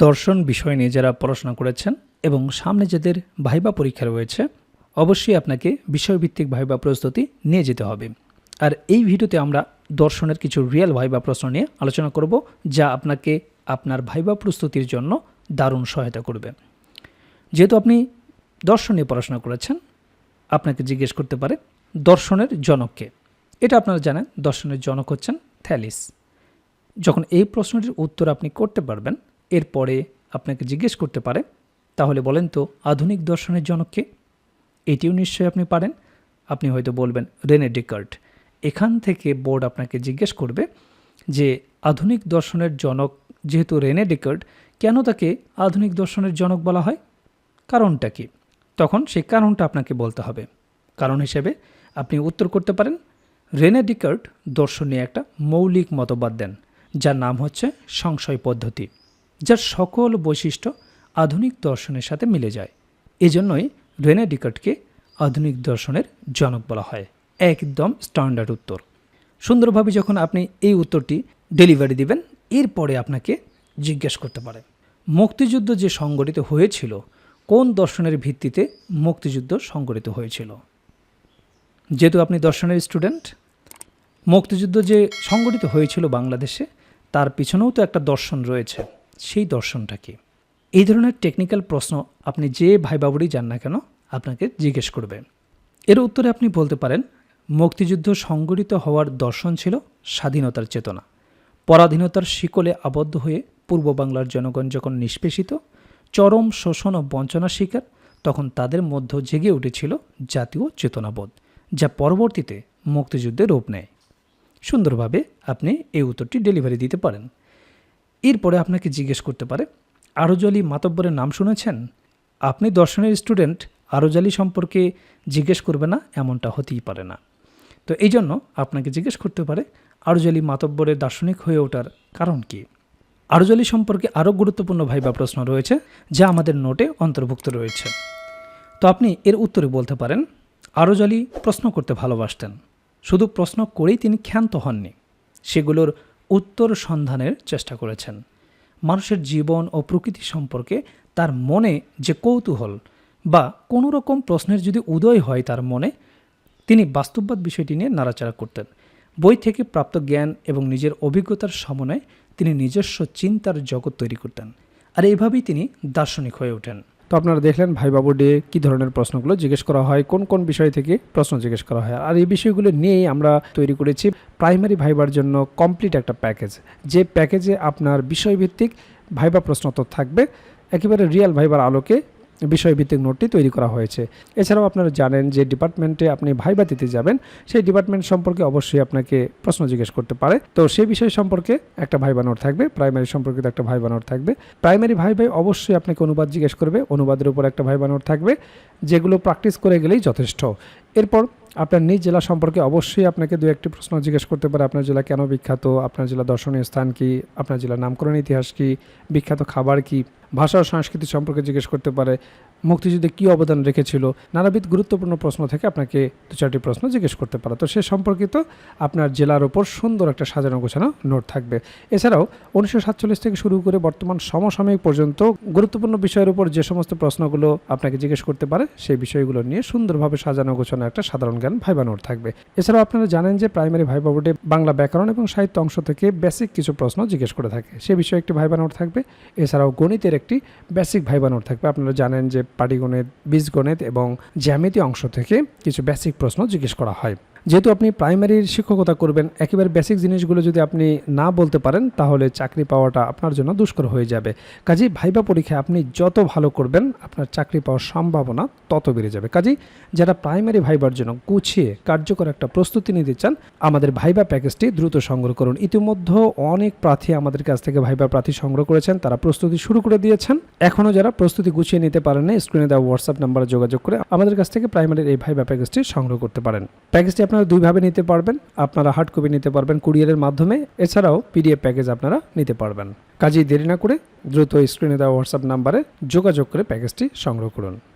দর্শন বিষয় নিয়ে যারা পড়াশোনা করেছেন এবং সামনে যাদের ভাইবা পরীক্ষা রয়েছে, অবশ্যই আপনাকে বিষয়ভিত্তিক ভাইবা প্রস্তুতি নিয়ে যেতে হবে। আর এই ভিডিওতে আমরা দর্শনের কিছু রিয়েল ভাইবা প্রশ্ন নিয়ে আলোচনা করব, যা আপনাকে আপনার ভাইবা প্রস্তুতির জন্য দারুণ সহায়তা করবে। যেহেতু আপনি দর্শন নিয়ে পড়াশোনা করেছেন, আপনাকে জিজ্ঞেস করতে পারে দর্শনের জনককে। এটা আপনারা জানেন, দর্শনের জনক হচ্ছেন থ্যালিস। যখন এই প্রশ্নটির উত্তর আপনি করতে পারবেন, এরপরে আপনাকে জিজ্ঞেস করতে পারে তাহলে বলেন তো আধুনিক দর্শনের জনককে। এটিও নিশ্চয়ই আপনি পারেন। আপনি হয়তো বলবেন রেনে ডেকার্ট। এখান থেকে বোর্ড আপনাকে জিজ্ঞেস করবে যে আধুনিক দর্শনের জনক যেহেতু রেনে ডেকার্ট, কেন তাকে আধুনিক দর্শনের জনক বলা হয়, কারণটা কি? তখন সেই কারণটা আপনাকে বলতে হবে। কারণ হিসেবে আপনি উত্তর করতে পারেন রেনে ডেকার্ট দর্শন নিয়ে একটা মৌলিক মতবাদ দেন, যার নাম হচ্ছে সংশয় পদ্ধতি, যার সকল বৈশিষ্ট্য আধুনিক দর্শনের সাথে মিলে যায়। এজন্যই রেনে ডেকার্টকে আধুনিক দর্শনের জনক বলা হয়। একদম স্ট্যান্ডার্ড উত্তর। সুন্দরভাবে যখন আপনি এই উত্তরটি ডেলিভারি দিবেন, এরপরে আপনাকে জিজ্ঞেস করতে পারে মুক্তিযুদ্ধ যে সংগঠিত হয়েছিল, কোন দর্শনের ভিত্তিতে মুক্তিযুদ্ধ সংগঠিত হয়েছিল। যেহেতু আপনি দর্শনের স্টুডেন্ট, মুক্তিযুদ্ধ যে সংগঠিত হয়েছিল বাংলাদেশে, তার পিছনেও তো একটা দর্শন রয়েছে। সেই দর্শনটা কি? এই ধরনের টেকনিক্যাল প্রশ্ন আপনি যে ভাইবাবুরই যান না কেন আপনাকে জিজ্ঞেস করবে। এর উত্তরে আপনি বলতে পারেন মুক্তিযুদ্ধ সংগঠিত হওয়ার দর্শন ছিল স্বাধীনতার চেতনা। পরাধীনতার শিকলে আবদ্ধ হয়ে পূর্ব বাংলার জনগণ যখন নিষ্পেষিত, চরম শোষণ ও বঞ্চনার শিকার, তখন তাদের মধ্যে জেগে উঠেছিল জাতীয় চেতনাবোধ, যা পরবর্তীতে মুক্তিযুদ্ধে রূপ নেয়। সুন্দরভাবে আপনি এই উত্তরটি ডেলিভারি দিতে পারেন। এরপরে আপনাকে জিজ্ঞেস করতে পারে আরজালি মাতব্বরের নাম শুনেছেন? আপনি দর্শনের স্টুডেন্ট, আরজালি সম্পর্কে জিজ্ঞেস করবে না এমনটা হতেই পারে না। তো এই জন্য আপনাকে জিজ্ঞেস করতে পারে আরজালি মাতব্বরের দার্শনিক হয়ে ওঠার কারণ কি। আরজালি সম্পর্কে আরও গুরুত্বপূর্ণ ভাইবা প্রশ্ন রয়েছে, যা আমাদের নোটে অন্তর্ভুক্ত রয়েছে। তো আপনি এর উত্তরে বলতে পারেন আরজালি প্রশ্ন করতে ভালোবাসতেন। শুধু প্রশ্ন করেই তিনি ক্ষান্ত হননি, সেগুলোর উত্তর সন্ধানের চেষ্টা করেছেন। মানুষের জীবন ও প্রকৃতি সম্পর্কে তার মনে যে কৌতূহল বা কোনো রকম প্রশ্নের যদি উদয় হয় তার মনে, তিনি বাস্তববাদ বিষয়টি নিয়ে নাড়াচাড়া করতেন। বই থেকে প্রাপ্ত জ্ঞান এবং নিজের অভিজ্ঞতার সমন্বয়ে তিনি নিজস্ব চিন্তার জগৎ তৈরি করতেন। আর এইভাবেই তিনি দার্শনিক হয়ে ওঠেন। তো আপনারা দেখলেন ভাইবা বোর্ডে কী ধরনের প্রশ্নগুলো জিজ্ঞেস করা হয়, কোন কোন বিষয় থেকে প্রশ্ন জিজ্ঞেস করা হয়। আর এই বিষয়গুলো নিয়েই আমরা তৈরি করেছি প্রাইমারি ভাইবার জন্য কমপ্লিট একটা প্যাকেজ, যে প্যাকেজে আপনার বিষয়ভিত্তিক ভাইবা প্রশ্ন তো থাকবে, একেবারে রিয়েল ভাইবার আলোকে বিষয়ভিত্তিক নোটটি তৈরি করা হয়েছে। এছাড়াও আপনারা জানেন যে ডিপার্টমেন্টে আপনি ভাইবা দিতে যাবেন, সেই ডিপার্টমেন্ট সম্পর্কে অবশ্যই আপনাকে প্রশ্ন জিজ্ঞেস করতে পারে। তো সেই বিষয় সম্পর্কে একটা ভাইবা নোট থাকবে, প্রাইমারি সম্পর্কিত একটা ভাইবা নোট থাকবে। প্রাইমারি ভাইবাই অবশ্যই আপনাকে অনুবাদ জিজ্ঞেস করবে, অনুবাদের উপর একটা ভাইবা নোট থাকবে, যেগুলো প্র্যাকটিস করে গেলেই যথেষ্ট। এরপর আপনার নিজ জেলা সম্পর্কে অবশ্যই আপনাকে দু একটি প্রশ্ন জিজ্ঞেস করতে পারে। আপনার জেলা কেন বিখ্যাত, আপনার জেলা দর্শনীয় স্থান কি, আপনার জেলার নামকরণ ইতিহাস কি, বিখ্যাত খাবার কি, ভাষা ও সংস্কৃতি সম্পর্কে জিজ্ঞেস করতে পারে, মুক্তিযুদ্ধে কী অবদান রেখেছিল। নানাবিধ গুরুত্বপূর্ণ প্রশ্ন থেকে আপনাকে দু চারটি প্রশ্ন জিজ্ঞেস করতে পারে। তো সে সম্পর্কিত আপনার জেলার ওপর সুন্দর একটা সাজানো গোছানো নোট থাকবে। এছাড়াও 1947 থেকে শুরু করে বর্তমান সমসাময়িক পর্যন্ত গুরুত্বপূর্ণ বিষয়ের উপর যে সমস্ত প্রশ্নগুলো আপনাকে জিজ্ঞেস করতে পারে, সেই বিষয়গুলো নিয়ে সুন্দরভাবে সাজানো গোছানো একটা সাধারণ জ্ঞান ভাইবা নোট থাকবে। এছাড়াও আপনারা জানেন যে প্রাইমারি ভাইবা বোর্ডে বাংলা ব্যাকরণ এবং সাহিত্য অংশ থেকে বেসিক কিছু প্রশ্ন জিজ্ঞেস করে থাকে, সে বিষয়ে একটি ভাইবা নোট থাকবে। এছাড়াও গণিতের একটি বেসিক ভাইবা নোট থাকবে। আপনারা জানেন যে পাটিগণিত, বীজগণিত এবং জ্যামিতি অংশ থেকে কিছু বেসিক প্রশ্ন জিজ্ঞেস করা হয়। যেহেতু আপনি প্রাইমারির শিক্ষকতা করবেন, একেবারে বেসিক জিনিসগুলো যদি আপনি না বলতে পারেন, তাহলে চাকরি পাওয়াটা আপনার জন্য দুষ্কর হয়ে যাবে। কাজেই ভাইবা পরীক্ষায় আপনি যত ভালো করবেন, আপনার চাকরি পাওয়ার সম্ভাবনা তত বেড়ে যাবে। কাজেই যারা প্রাইমারি ভাইবার জন্য গুছিয়ে কার্যকর একটা প্রস্তুতি নিতে চান, আমাদের ভাইবা প্যাকেজটি দ্রুত সংগ্রহ করুন। ইতিমধ্যে অনেক প্রার্থী আমাদের কাছ থেকে ভাইবা প্রার্থী সংগ্রহ করেছেন, তারা প্রস্তুতি শুরু করে দিয়েছেন। এখনও যারা প্রস্তুতি গুছিয়ে নিতে পারেন না, স্ক্রিনে দেওয়া হোয়াটসঅ্যাপ নাম্বারে যোগাযোগ করে আমাদের কাছ থেকে প্রাইমারির এই ভাইবা প্যাকেজটি সংগ্রহ করতে পারেন। প্যাকেজটি আপনারা দুইভাবে নিতে পারবেন। আপনারা হার্ড কপি নিতে পারবেন কুরিয়ারের মাধ্যমে, এছাড়াও পিডিএফ প্যাকেজ আপনারা নিতে পারবেন। কাজেই দেরি না করে দ্রুত স্ক্রিনে দেওয়া হোয়াটসঅ্যাপ নাম্বারে যোগাযোগ করে প্যাকেজটি সংগ্রহ করুন।